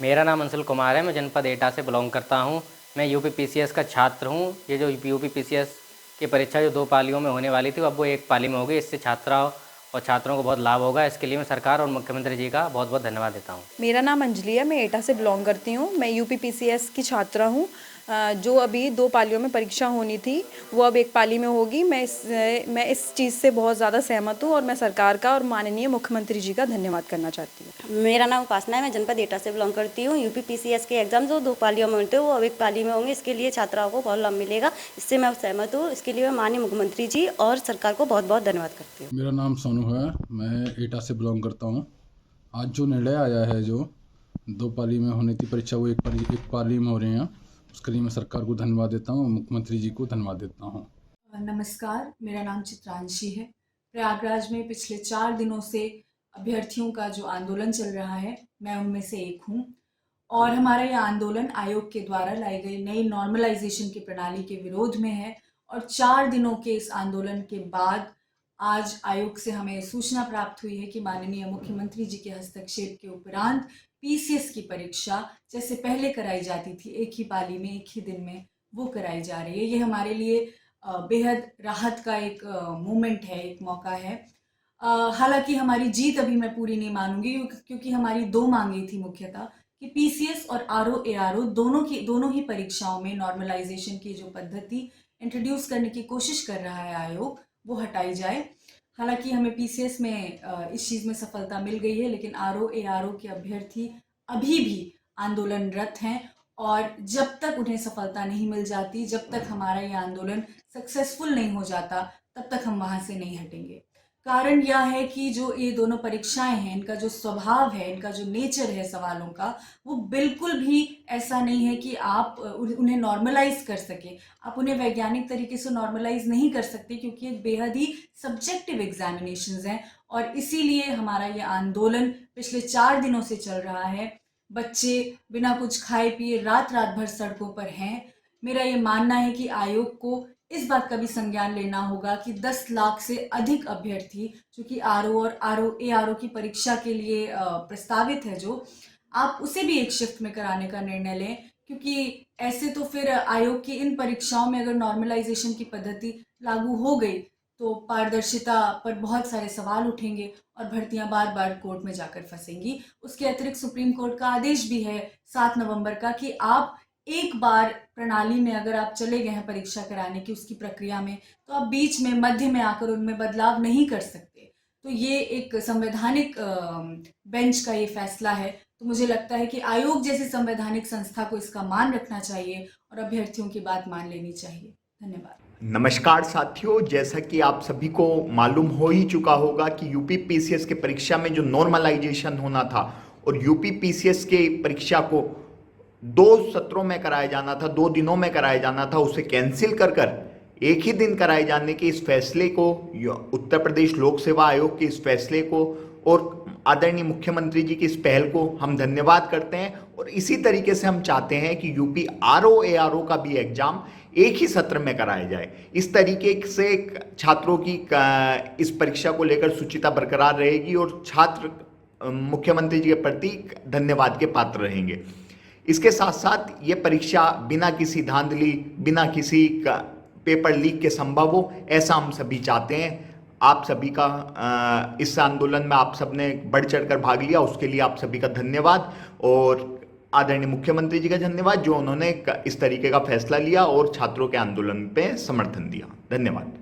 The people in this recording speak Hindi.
मेरा नाम अंशुल कुमार है। मैं जनपद एटा से बिलोंग करता हूँ। मैं यूपी पीसीएस का छात्र हूँ। ये जो यूपी पीसीएस की परीक्षा जो 2 पालियों में होने वाली थी, अब वो 1 पाली में हो गई। इससे छात्राओं और छात्रों को बहुत लाभ होगा। इसके लिए मैं सरकार और मुख्यमंत्री जी का बहुत बहुत धन्यवाद देता हूँ। मेरा नाम अंजलि है, मैं एटा से बिलोंग करती हूँ। मैं यूपी पीसीएस की छात्रा हूँ। जो अभी 2 पालियों में परीक्षा होनी थी वो अब 1 पाली में होगी। मैं इस चीज़ से बहुत ज़्यादा सहमत हूँ और मैं सरकार का और माननीय मुख्यमंत्री जी का धन्यवाद करना चाहती हूँ। मेरा नाम उपासना है, मैं जनपद एटा से बिलोंग करती हूँ। यूपी पीसीएस के एग्जाम जो 2 पालियों में होते हैं वो अब 1 पाली में होंगे। इसके लिए छात्राओं को बहुत लाभ मिलेगा, इससे मैं सहमत हूँ। इसके लिए मैं माननीय मुख्यमंत्री जी और सरकार को बहुत बहुत धन्यवाद करती हूँ। मेरा नाम सोनू है, मैं एटा से बिलोंग करता हूँ। आज जो निर्णय आया है, जो 2 पाली में होने की परीक्षा वो एक पाली में हो रही हैं, उसके लिए मैं सरकार को धन्यवाद देता हूँ, मुख्यमंत्री जी को धन्यवाद देता हूँ। नमस्कार, मेरा नाम चित्रांशी है। प्रयागराज में पिछले 4 दिनों से अभ्यर्थियों का जो आंदोलन चल रहा है, मैं उनमें से एक हूँ। और हमारा यह आंदोलन आयोग के द्वारा लाई गई नई नॉर्मलाइजेशन की प्रणाली के विरोध में है। और 4 दिनों के इस आंदोलन के बाद आज आयोग से हमें सूचना प्राप्त हुई है कि माननीय मुख्यमंत्री जी के हस्तक्षेप के उपरांत पीसीएस की परीक्षा जैसे पहले कराई जाती थी, एक ही पाली में एक ही दिन में, वो कराई जा रही है। ये हमारे लिए बेहद राहत का एक मोमेंट है, एक मौका है। हालांकि हमारी जीत अभी मैं पूरी नहीं मानूंगी, क्योंकि हमारी 2 मांगे थी मुख्यतः कि पीसीएस और आरओ एआरओ दोनों ही परीक्षाओं में नॉर्मलाइजेशन की जो पद्धति इंट्रोड्यूस करने की कोशिश कर रहा है आयोग, वो हटाई जाए। हालांकि हमें पीसीएस में इस चीज़ में सफलता मिल गई है, लेकिन आरओ एआरओ के अभ्यर्थी अभी भी आंदोलनरत हैं। और जब तक उन्हें सफलता नहीं मिल जाती, जब तक हमारा ये आंदोलन सक्सेसफुल नहीं हो जाता, तब तक हम वहाँ से नहीं हटेंगे। कारण यह है कि जो ये दोनों परीक्षाएं हैं, इनका जो स्वभाव है, इनका जो नेचर है सवालों का, वो बिल्कुल भी ऐसा नहीं है कि आप उन्हें नॉर्मलाइज कर सके। आप उन्हें वैज्ञानिक तरीके से नॉर्मलाइज नहीं कर सकते, क्योंकि एक बेहद ही सब्जेक्टिव एग्जामिनेशंस हैं। और इसीलिए हमारा ये आंदोलन पिछले 4 दिनों से चल रहा है। बच्चे बिना कुछ खाए पिए रात रात भर सड़कों पर हैं। मेरा ये मानना है कि आयोग को इस बात का भी संज्ञान लेना होगा कि 10 लाख से अधिक अभ्यर्थी जो कि आरओ और एआरओ की परीक्षा के लिए प्रस्तावित है, जो आप उसे भी एक शिफ्ट में कराने का निर्णय लें। क्योंकि ऐसे तो फिर आयोग की इन परीक्षाओं में अगर नॉर्मलाइजेशन की पद्धति लागू हो गई तो पारदर्शिता पर बहुत सारे सवाल उठेंगे और भर्तियां बार बार कोर्ट में जाकर फंसेंगी। उसके अतिरिक्त सुप्रीम कोर्ट का आदेश भी है 7 नवंबर का कि आप एक बार प्रणाली में अगर आप चले गए हैं परीक्षा कराने की उसकी प्रक्रिया में, तो आप बीच में मध्य में आकर उनमें बदलाव नहीं कर सकते। तो ये एक संवैधानिक बेंच का ये फैसला है। तो मुझे लगता है कि आयोग जैसी संवैधानिक संस्था को इसका मान रखना चाहिए और अभ्यर्थियों की बात मान लेनी चाहिए। धन्यवाद। नमस्कार साथियों, जैसा कि आप सभी को मालूम हो ही चुका होगा कि यूपी पीसीएस के परीक्षा में जो नॉर्मलाइजेशन होना था और यूपी पीसीएस के परीक्षा को 2 सत्रों में कराया जाना था, 2 दिनों में कराया जाना था, उसे कैंसिल कर एक ही दिन कराए जाने के इस फैसले को, उत्तर प्रदेश लोक सेवा आयोग के इस फैसले को और आदरणीय मुख्यमंत्री जी की इस पहल को हम धन्यवाद करते हैं। और इसी तरीके से हम चाहते हैं कि यूपी आरओ एआरओ का भी एग्जाम एक ही सत्र में कराया जाए। इस तरीके से छात्रों की इस परीक्षा को लेकर शुचिता बरकरार रहेगी और छात्र मुख्यमंत्री जी के प्रति धन्यवाद के पात्र रहेंगे। इसके साथ साथ ये परीक्षा बिना किसी धांधली, बिना किसी पेपर लीक के संभव हो, ऐसा हम सभी चाहते हैं। आप सभी का इस आंदोलन में आप सबने बढ़ चढ़कर भाग लिया, उसके लिए आप सभी का धन्यवाद। और आदरणीय मुख्यमंत्री जी का धन्यवाद जो उन्होंने इस तरीके का फैसला लिया और छात्रों के आंदोलन पे समर्थन दिया। धन्यवाद।